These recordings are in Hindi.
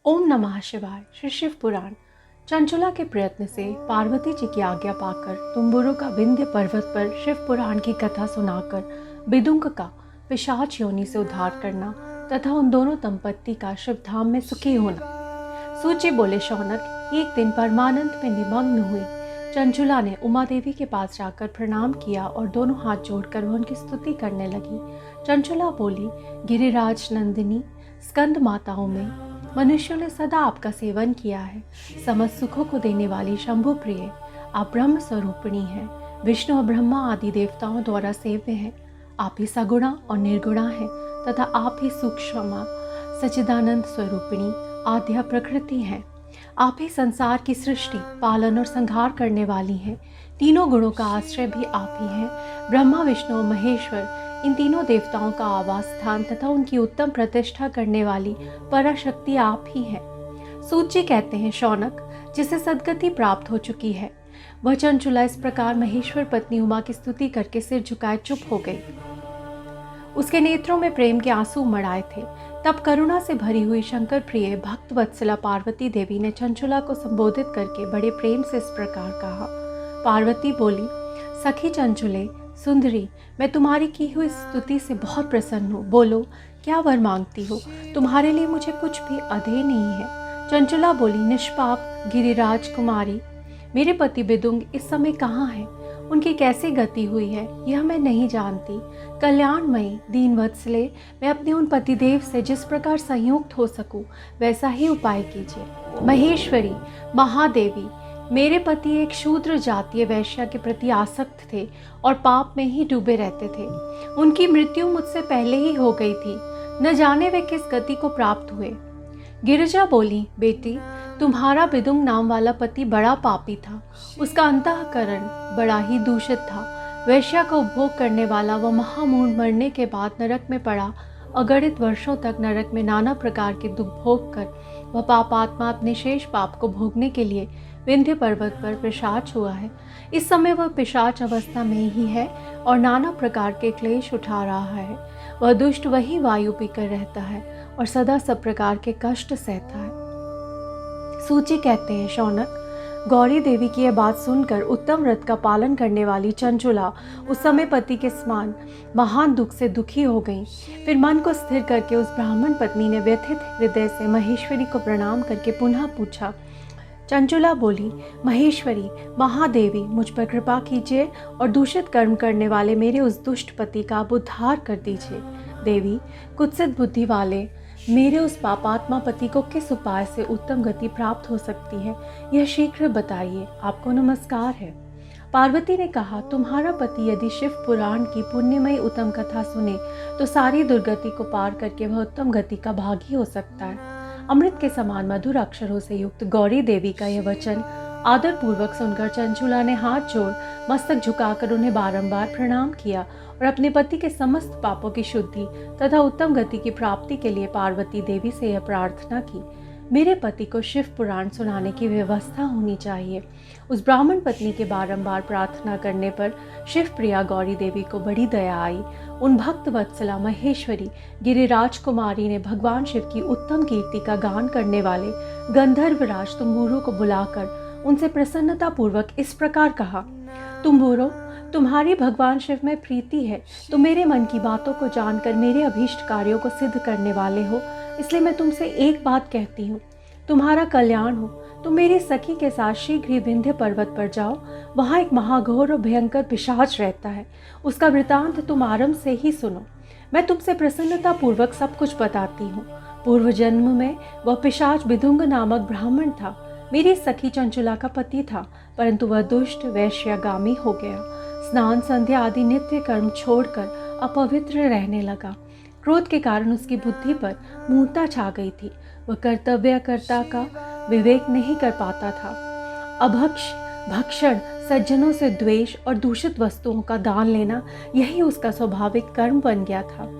ओम नमः शिवाय। श्री शिव पुराण। चंचुला के प्रयत्न से पार्वती जी की आज्ञा पाकर तुम्बुरु का विंध्य पर्वत पर शिव पुराण की कथा सुनाकर बिदुंग का पिशाच योनि से उद्धार करना तथा उन दोनों दंपत्ति का शिव धाम में सुखी होना। सूची बोले शौनक, एक दिन परमानंद में निमग्न हुई चंचुला ने उमा देवी के पास जाकर प्रणाम किया और दोनों हाथ जोड़कर वह उनकी स्तुति करने लगी। चंचुला बोली, गिरिराज नंदिनी, स्कंद माताओं में मनुष्यों ने सदा आपका सेवन किया है। समस्त सुखों को देने वाली शंभु प्रिय, आप ब्रह्म स्वरूपिणी हैं। विष्णु और ब्रह्मा आदि देवताओं द्वारा सेव्य हैं। आप ही सगुणा और निर्गुणा हैं तथा आप ही सूक्ष्म सच्चिदानंद स्वरूपिणी आद्या प्रकृति हैं। आप ही संसार की सृष्टि, पालन और संहार करने वाली हैं। तीनों गुणों का आश्रय भी आप ही हैं। ब्रह्मा, विष्णु और महेश्वर, इन तीनों देवताओं का आवास स्थान तथा उनकी उत्तम प्रतिष्ठा करने वाली पराशक्ति आप ही हैं। सूत जी कहते हैं, शौनक, जिसे सद्गति प्राप्त हो चुकी है वह चंचुला इस प्रकार महेश्वर पत्नी उमा की स्तुति करके सिर झुकाए चुप हो गई। उसके नेत्रों में प्रेम के आंसू उमड़ थे। तब करुणा से भरी हुई शंकर प्रिय भक्त वत्सला पार्वती देवी ने चंचुला को संबोधित करके बड़े प्रेम से इस प्रकार कहा। पार्वती बोली, सखी चंचुले सुंदरी, मैं तुम्हारी की हुई स्तुति से बहुत प्रसन्न हूँ। बोलो, क्या वर मांगती हो? तुम्हारे लिए मुझे कुछ भी अधेय नहीं है। चंचुला बोली, निष्पाप गिरिराज कुमारी, मेरे पति बिदुंग इस समय कहाँ हैं? उनकी कैसे गति हुई है यह मैं नहीं जानती। कल्याणमयी दीनवत्सले, मैं अपने उन पतिदेव से जिस प्रकार संयुक्त हो सकूं वैसा ही उपाय कीजिए। महेश्वरी, महादेवी, मेरे पति एक शूद्र जातीय वैश्या के प्रति आसक्त थे और पाप में ही डूबे रहते थे। उनकी मृत्यु मुझसे पहले ही हो गई थी। न जाने वे किस गति को प्राप्त हुए। गिरिजा बोली, बेटी, तुम्हारा बिदुंग नाम वाला पति बड़ा पापी था। उसका अंतःकरण बड़ा ही दूषित था। वैश्या का उपभोग करने वाला वह महामूढ़ मरने के बाद नरक में पड़ा। अगणित वर्षों तक नरक में नाना प्रकार के दुख भोग कर वह पापात्मा अपने शेष पाप को भोगने के लिए विंध्य पर्वत पर पिशाच हुआ है। इस समय वह पिशाच अवस्था में ही है और नाना प्रकार के क्लेश उठा रहा है। वह दुष्ट वही वायु पीकर रहता है और सदा सब प्रकार के कष्ट सहता है। सूची कहते हैं, शौनक, गौरी देवी की यह बात सुनकर उत्तम व्रत का पालन करने वाली चंचुला उस समय पति के समान महान दुख से दुखी हो गई। फिर मन को स्थिर करके उस ब्राह्मण पत्नी ने व्यथित हृदय से महेश्वरी को प्रणाम करके पुनः पूछा। चंचुला बोली, महेश्वरी, महादेवी, मुझ पर कृपा कीजिए और दूषित कर्म करने वाले मेरे उस दुष्ट पति का आप उद्धार कर दीजिए। देवी, कुत्सित बुद्धि वाले मेरे उस पापात्मा पति को किस उपाय से उत्तम गति प्राप्त हो सकती है, यह शीघ्र बताइए। आपको नमस्कार है। पार्वती ने कहा, तुम्हारा पति यदि शिव पुराण की पुण्यमयी उत्तम कथा सुने तो सारी दुर्गति को पार करके वह उत्तम गति का भागी हो सकता है। अमृत के समान मधुर अक्षरों से युक्त गौरी देवी का यह वचन आदर पूर्वक सुनकर चंचुला ने हाथ जोड़ मस्तक झुकाकर उन्हें बारंबार प्रणाम किया और अपने पति के समस्त पापों की शुद्धि तथा उत्तम गति की प्राप्ति के लिए पार्वती देवी से यह प्रार्थना की, मेरे पति को शिव पुराण सुनाने की व्यवस्था होनी चाहिए। उस ब्राह्मण पत्नी के बारंबार प्रार्थना करने पर शिव प्रिया गौरी देवी को बड़ी दया आई। उन भक्त वत्सला महेश्वरी गिरिराज कुमारी ने भगवान शिव की उत्तम कीर्ति का गान करने वाले गंधर्वराज तुम्बुरु को बुलाकर उनसे प्रसन्नता पूर्वक इस प्रकार कहा, तुम्बुरु, तुम्हारी भगवान शिव में प्रीति है। तुम मेरे मन की बातों को जानकर मेरे अभीष्ट कार्यों को सिद्ध करने वाले हो, इसलिए मैं तुमसे एक बात कहती हूँ, तुम्हारा कल्याण हो। तुम मेरी सखी के साथ शीघ्र ही विंध्य पर्वत पर जाओ। वहाँ एक महाघोर और भयंकर पिशाच रहता है। उसका वृतांत तुम आरंभ से ही सुनो। मैं तुमसे प्रसन्नता पूर्वक सब कुछ बताती हूँ। पूर्व जन्म में वह पिशाच बिदुंग नामक ब्राह्मण था। मेरी सखी चंचुला का पति था, परंतु वह दुष्ट वैश्यागामी हो गया। स्नान, संध्या आदि नित्य कर्म छोड़कर अपवित्र रहने लगा। क्रोध के कारण उसकी बुद्धि पर मूर्ता छा गई थी। वह कर्तव्यकर्ता का विवेक नहीं कर पाता था। अभक्ष, भक्षण, सज्जनों से द्वेष और दूषित वस्तुओं का दान लेना, यही उसका स्वाभाविक कर्म बन गया था।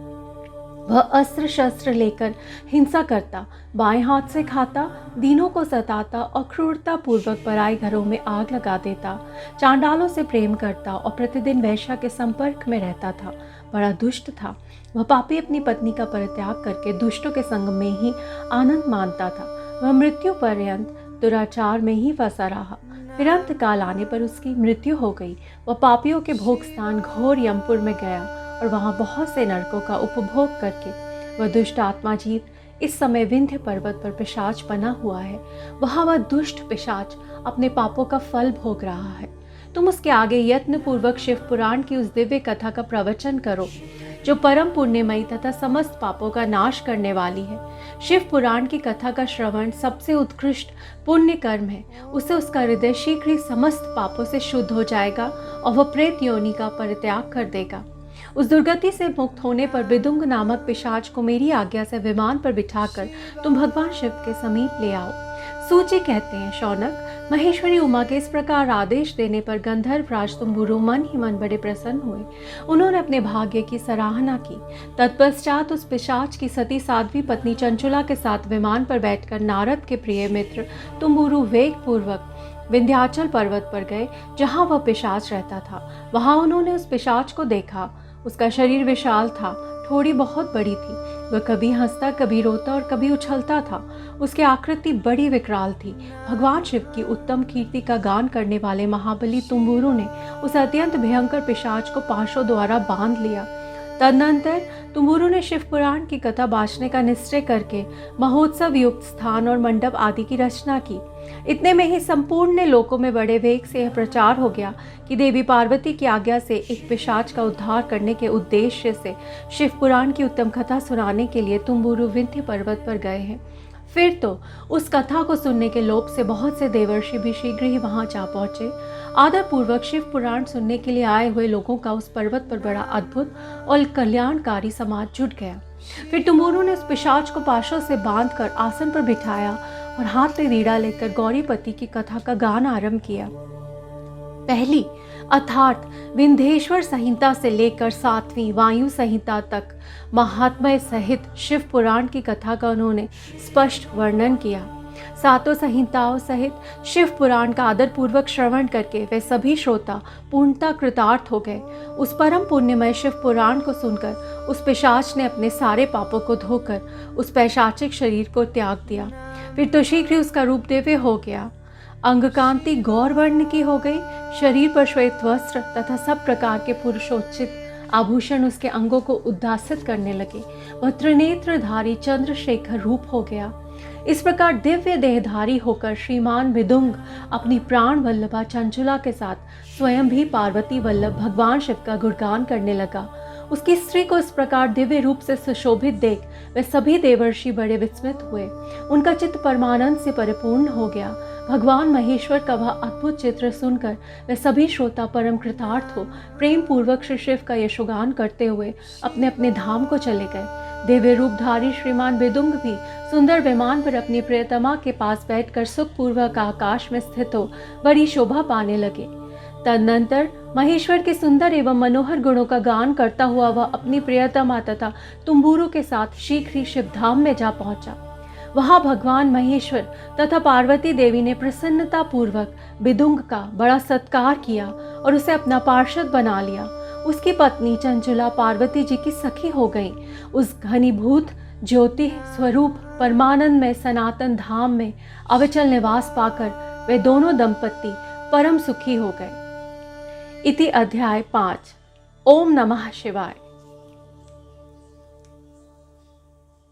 वह अस्त्र शस्त्र लेकर हिंसा करता, बाएं हाथ से खाता, दीनों को सताता और क्रूरता पूर्वक पराई घरों में आग लगा देता। चांडालों से प्रेम करता और प्रतिदिन वैश्या के संपर्क में रहता था। बड़ा दुष्ट था। वह पापी अपनी पत्नी का परित्याग करके दुष्टों के संग में ही आनंद मानता था। वह मृत्यु पर्यंत दुराचार में ही फंसा रहा। फिर अंत काल आने पर उसकी मृत्यु हो गई। वह पापियों के भोग स्थान घोर यमपुर में गया और वहाँ बहुत से नरकों का उपभोग करके वह दुष्ट आत्मा जीव इस समय विंध्य पर्वत पर पिशाच बना हुआ है। वहाँ वह दुष्ट पिशाच अपने पापों का फल भोग रहा है। तुम उसके आगे यत्न पूर्वक शिव पुराण की उस दिव्य कथा का प्रवचन करो जो परम पुण्यमयी तथा समस्त पापों का नाश करने वाली है। शिव पुराण की कथा का श्रवण सबसे उत्कृष्ट पुण्य कर्म है। उसे उसका हृदय शीघ्र ही समस्त पापों से शुद्ध हो जाएगा और वह प्रेत योनि का परित्याग कर देगा। उस दुर्गति से मुक्त होने पर बिदुंग नामक पिशाच को मेरी आज्ञा से विमान पर बिठाकर तुम भगवान शिव के समीप ले आओ। सूची कहते हैं, शौनक, महेश्वरी उमा के इस प्रकार आदेश देने पर गंधर्व राज तुम्बुरु मन ही मन बड़े प्रसन्न हुए। उन्होंने अपने भाग्य की सराहना की। तत्पश्चात उस पिशाच की सती साध्वी पत्नी चंचुला के साथ विमान पर बैठकर नारद के प्रिय मित्र तुम्बुरु वेग पूर्वक विंध्याचल पर्वत पर गए जहाँ वह पिशाच रहता था। वहाँ उन्होंने उस पिशाच को देखा। उसका शरीर विशाल था, ठोड़ी बहुत बड़ी थी। वह कभी हंसता, कभी रोता और कभी उछलता था। उसकी आकृति बड़ी विकराल थी। भगवान शिव की उत्तम कीर्ति का गान करने वाले महाबली तुम्बुरु ने उस अत्यंत भयंकर पिशाच को पाशों द्वारा बांध लिया। तदनंतर तुम्बुरु ने शिव पुराण की कथा बांचने का निश्चय करके महोत्सव युक्त स्थान और मंडप आदि की रचना की। इतने में ही संपूर्ण लोकों में बड़े वेग से यह प्रचार हो गया कि देवी पार्वती की आज्ञा से एक पिशाच का उद्धार करने के उद्देश्य से शिव पुराण की उत्तम कथा सुनाने के लिए तुम्बुरु विंध्य पर्वत पर गए हैं। फिर तो उस कथा को सुनने के लोभ से बहुत से देवर्षि भी शीघ्र ही वहां जा पहुंचे। आदर पूर्वक शिव पुराण सुनने के लिए आए हुए लोगों का उस पर्वत पर बड़ा अद्भुत और कल्याणकारी समाज जुट गया। फिर तुम्बुरु ने उस पिशाच को पाशों से बांधकर आसन पर बिठाया और हाथ में वीणा लेकर गौरीपति की कथा का गान आरंभ किया। पहली अर्थात विंध्येश्वर संहिता से लेकर 7वीं वायु संहिता तक महात्म्य सहित शिव पुराण की कथा का उन्होंने स्पष्ट वर्णन किया। सातों संहिताओं सहित शिव पुराण का आदर पूर्वक श्रवण करके वे सभी श्रोता पूर्णतः कृतार्थ हो गए। उस परम पुण्यमय शिव पुराण को सुनकर उस पिशाच ने अपने सारे पापों को धोकर उस पैशाचिक शरीर को त्याग दिया। फिर तो शीघ्र ही उसका रूप दिव्य हो गया। अंगकांति गौर वर्ण की हो गई। शरीर पर श्वेत वस्त्र तथा सब प्रकार के पुरुषोचित आभूषण उसके अंगों को उद्दासित करने लगे। वह त्रिनेत्रधारी चंद्रशेखर रूप हो गया। इस प्रकार दिव्य देहधारी होकर श्रीमान बिदुंग अपनी प्राण वल्लभा चंचुला के साथ स्वयं भी पार्वती वल्लभ भगवान शिव का गुणगान करने लगा। उसकी स्त्री को इस प्रकार दिव्य रूप से सुशोभित देख वे सभी देवर्षि बड़े विस्मित हुए। उनका चित्त परमानंद से परिपूर्ण हो गया। भगवान महेश्वर का वह अद्भुत चित्र सुनकर वे सभी श्रोता परम कृतार्थ हो प्रेम पूर्वक श्री शिव का यशोगान करते हुए अपने अपने धाम को चले गए। दिव्य रूपधारी श्रीमान बिदुंग भी सुंदर विमान पर अपनी प्रियतमा के पास बैठकर सुखपूर्वक आकाश में स्थित हो बड़ी शोभा पाने लगे। तदनंतर महेश्वर के सुंदर एवं मनोहर गुणों का गान करता हुआ वह अपनी प्रियतमा तथा तुम्बुरु के साथ शीघ्र ही शिवधाम में जा पहुंचा। वहां भगवान महेश्वर तथा पार्वती देवी ने प्रसन्नता पूर्वक बिदुंग का बड़ा सत्कार किया और उसे अपना पार्षद बना लिया। उसकी पत्नी चंचुला पार्वती जी की सखी हो गई। उस घनीभूत ज्योति स्वरूप परमानंद में सनातन धाम में अविचल निवास पाकर वे दोनों दंपत्ति परम सुखी हो गए। इति अध्याय 5। ओम नमः शिवाय।